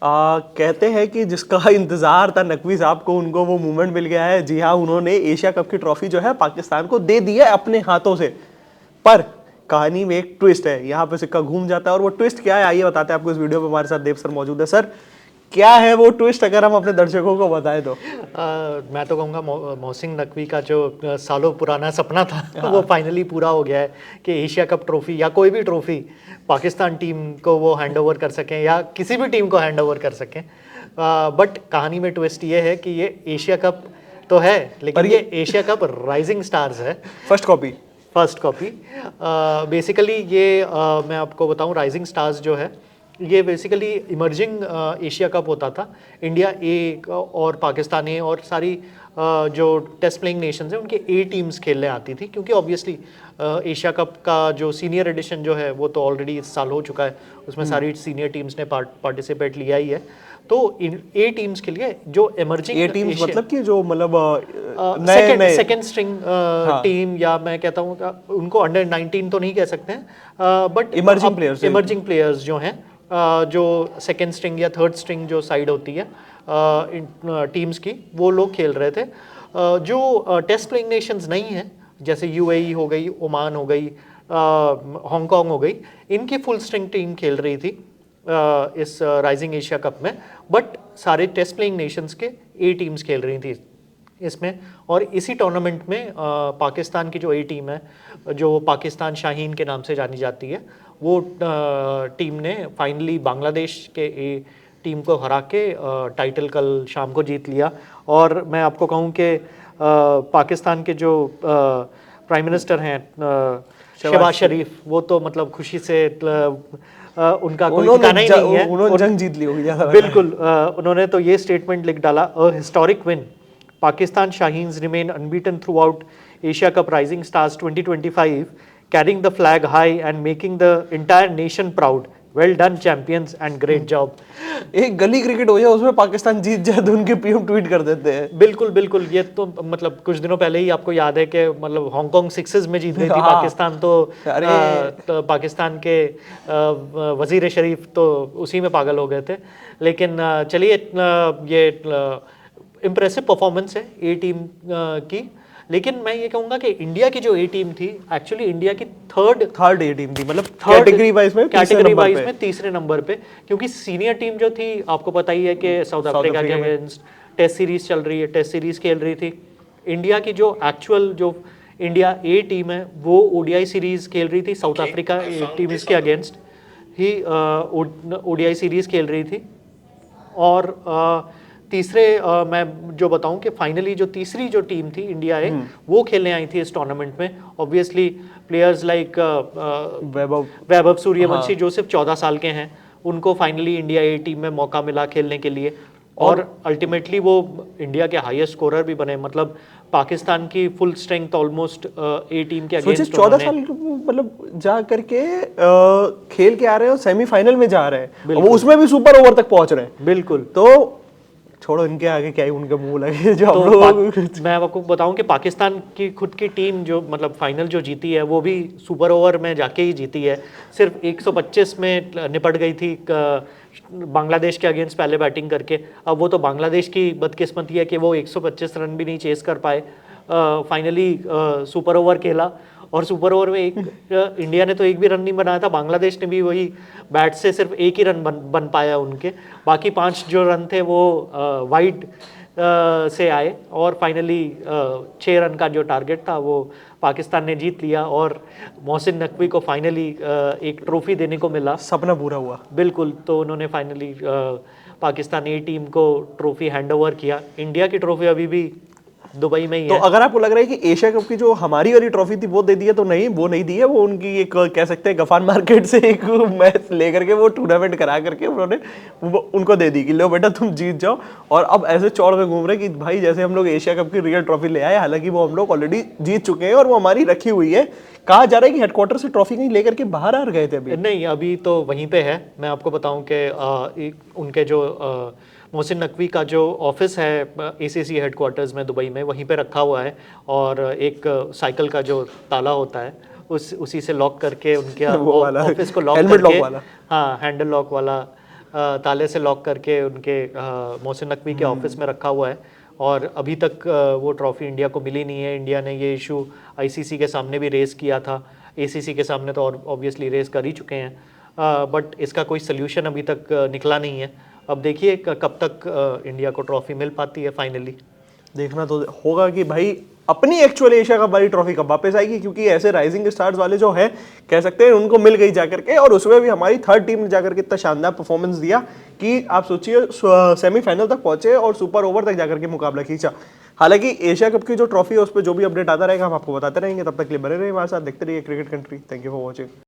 कहते हैं कि जिसका इंतजार था नकवी साहब को, उनको वो मोमेंट मिल गया है। जी हाँ, उन्होंने एशिया कप की ट्रॉफी जो है पाकिस्तान को दे दी है अपने हाथों से। पर कहानी में एक ट्विस्ट है, यहाँ पे सिक्का घूम जाता है। और वो ट्विस्ट क्या है, आइए बताते हैं आपको। इस वीडियो में हमारे साथ देव सर मौजूद है। सर, क्या है वो ट्विस्ट, अगर हम अपने दर्शकों को बताएं तो? मैं तो कहूँगा मोहसिन नकवी का जो सालों पुराना सपना था वो फाइनली पूरा हो गया है कि एशिया कप ट्रॉफी या कोई भी ट्रॉफी पाकिस्तान टीम को वो हैंड ओवर कर सकें या किसी भी टीम को हैंड ओवर कर सकें। बट कहानी में ट्विस्ट ये है कि ये एशिया कप तो है, लेकिन ये एशिया कप राइजिंग स्टार्स है। फर्स्ट कॉपी बेसिकली ये मैं आपको बताऊं, राइजिंग स्टार्स जो है ये बेसिकली इमर्जिंग एशिया कप होता था। इंडिया ए और पाकिस्तान ए और सारी जो टेस्ट प्लेइंग नेशंस हैं उनके ए टीम्स खेलने आती थी, क्योंकि ऑब्वियसली एशिया कप का जो सीनियर एडिशन जो है वो तो ऑलरेडी इस साल हो चुका है। उसमें सारी सीनियर टीम्स ने पार्टिसिपेट लिया ही है। तो ए टीम्स के लिए जो इमर्जिंग ए टीम्स मतलब कि जो सेकंड स्ट्रिंग टीम, या मैं कहता हूँ उनको अंडर 19 तो नहीं कह सकते हैं, बट इमर्जिंग प्लेयर्स जो हैं, जो सेकेंड स्ट्रिंग या थर्ड स्ट्रिंग जो साइड होती है टीम्स की, वो लोग खेल रहे थे। जो टेस्ट प्लेइंग नेशंस नहीं हैं, जैसे यूएई हो गई, ओमान हो गई, हांगकांग हो गई, इनकी फुल स्ट्रिंग टीम खेल रही थी इस राइजिंग एशिया कप में। बट सारे टेस्ट प्लेइंग नेशंस के ए टीम्स खेल रही थी इसमें। और इसी टूर्नामेंट में पाकिस्तान की जो ए टीम है, जो पाकिस्तान शाहीन के नाम से जानी जाती है, वो टीम ने फाइनली बांग्लादेश के ए टीम को हरा के टाइटल कल शाम को जीत लिया। और मैं आपको कहूँ कि पाकिस्तान के जो प्राइम मिनिस्टर हैं शहबाज शरीफ, वो तो मतलब खुशी से उनका कोई ठिकाना ही नहीं है। उन्होंने जंग जीत ली होगी। बिल्कुल, उन्होंने तो ये स्टेटमेंट लिख डाला, a historic win, Pakistan Shaheens remain unbeaten throughout Asia Cup Rising Stars 2025, carrying the flag high and making the entire nation proud. Well done champions and great job. एक गली क्रिकेट हो जाए, उसमें पाकिस्तान जीत जाए तो उनके पीएम ट्वीट कर देते हैं। बिल्कुल बिल्कुल, ये तो मतलब कुछ दिनों पहले ही आपको याद है कि मतलब हांगकांग सिक्सेस में जीत गई थी पाकिस्तान। तो पाकिस्तान के वजीर शरीफ तो उसी में पागल हो गए थे। लेकिन चलिए, ये इम्प्रेसिव परफॉर्मेंस है ए टीम की। लेकिन मैं ये कहूँगा कि इंडिया की जो ए टीम थी, एक्चुअली इंडिया की थर्ड ए टीम थी, मतलब कैटेगरी वाइज में तीसरे नंबर पे। क्योंकि सीनियर टीम जो थी, आपको पता ही है कि साउथ अफ्रीका के अगेंस्ट टेस्ट सीरीज चल रही है, टेस्ट सीरीज खेल रही थी। इंडिया की जो एक्चुअल जो इंडिया ए टीम है, वो ओडीआई सीरीज खेल रही थी साउथ अफ्रीका टीम के अगेंस्ट ही ओडीआई सीरीज खेल रही थी। और तीसरे मैं जो बताऊं कि फाइनली जो तीसरी जो टीम थी इंडिया है, वो खेलने आई थी इस टूर्नामेंट में। Obviously players like Vaibhav Suryavanshi, जो सिर्फ 14 साल के हैं, उनको फाइनली इंडिया ए टीम में मौका मिला खेलने के लिए। और अल्टीमेटली वो इंडिया के हाईएस्ट स्कोरर भी बने। मतलब पाकिस्तान की फुल स्ट्रेंथ ऑलमोस्ट ए टीम के अगेंस्ट 14 साल मतलब जा करके खेल के आ रहे हैं और सेमीफाइनल में जा रहे हैं, वो उसमें भी सुपर ओवर तक पहुंच रहे हैं। बिल्कुल, तो छोड़ो इनके आगे क्या ही उनके मुंह लगे जो हम लोग। मैं आपको बताऊं कि पाकिस्तान की खुद की टीम जो मतलब फाइनल जो जीती है, वो भी सुपर ओवर में जाके ही जीती है। सिर्फ 125 में निपट गई थी बांग्लादेश के अगेंस्ट पहले बैटिंग करके। अब वो तो बांग्लादेश की बदकिस्मती है कि वो 125 रन भी नहीं चेस कर पाए। फाइनली सुपर ओवर खेला, और सुपर ओवर में इंडिया ने तो एक भी रन नहीं बनाया था, बांग्लादेश ने भी वही बैट से सिर्फ एक ही रन बन पाया उनके। बाकी 5 जो रन थे वो वाइड से आए, और फाइनली 6 रन का जो टारगेट था वो पाकिस्तान ने जीत लिया। और मोहसिन नकवी को फाइनली एक ट्रॉफी देने को मिला, सपना पूरा हुआ। बिल्कुल, तो उन्होंने फाइनली पाकिस्तान ए टीम को ट्रॉफी हैंड ओवर किया। इंडिया की ट्रॉफी अभी भी दुबई में ही तो है। अगर आपको लग रहा है कि एशिया कप की जो हमारी वाली ट्रॉफी थी वो दे दी है, तो नहीं, वो नहीं दी है। वो उनकी एक कह सकते हैं गफान मार्केट से एक मैच लेकर के वो टूर्नामेंट करा करके उन्होंने उनको दे दी कि लो बेटा तुम जीत जाओ। और अब ऐसे चौड़ में घूम रहे कि भाई जैसे हम लोग एशिया कप की रियल ट्रॉफी ले आए, हालांकि वो हम लोग ऑलरेडी जीत चुके हैं और वो हमारी रखी हुई है। कहा जा रहा है कि हेडक्वार्टर से ट्रॉफी कहीं लेकर के बाहर आ गए थे अभी? नहीं, अभी तो वहीं पे है। मैं आपको बताऊं कि उनके जो मोहसिन नकवी का जो ऑफिस है एसीसी हेडक्वार्टर्स में दुबई में, वहीं पे रखा हुआ है। और एक साइकिल का जो ताला होता है उसी से लॉक करके उनके ऑफिस को लॉक करके, हाँ, हैंडल लॉक वाला ताले से लॉक करके उनके मोहसिन नकवी के ऑफिस में रखा हुआ है और अभी तक वो ट्रॉफी इंडिया को मिली नहीं है। इंडिया ने ये इशू आईसीसी के सामने भी रेस किया था, एसीसी के सामने तो ऑब्वियसली रेस कर ही चुके हैं, बट इसका कोई सल्यूशन अभी तक निकला नहीं है। अब देखिए कब तक इंडिया को ट्रॉफी मिल पाती है फाइनली। देखना तो होगा कि भाई अपनी एक्चुअल एशिया कप वाली ट्रॉफी कब वापस आएगी, क्योंकि ऐसे राइजिंग स्टार्स वाले जो हैं कह सकते हैं उनको मिल गई जाकर के, और उसमें भी हमारी थर्ड टीम ने जाकर के इतना शानदार परफॉर्मेंस दिया कि आप सोचिए सेमीफाइनल तक पहुंचे और सुपर ओवर तक जाकर के मुकाबला खींचा। हालांकि एशिया कप की जो ट्रॉफी है उस पर जो भी अपडेट आता रहेगा हम आपको बताते रहेंगे। तब तक के लिए बने रहिए हमारे साथ, देखते रहिए cricket country. Thank you for watching.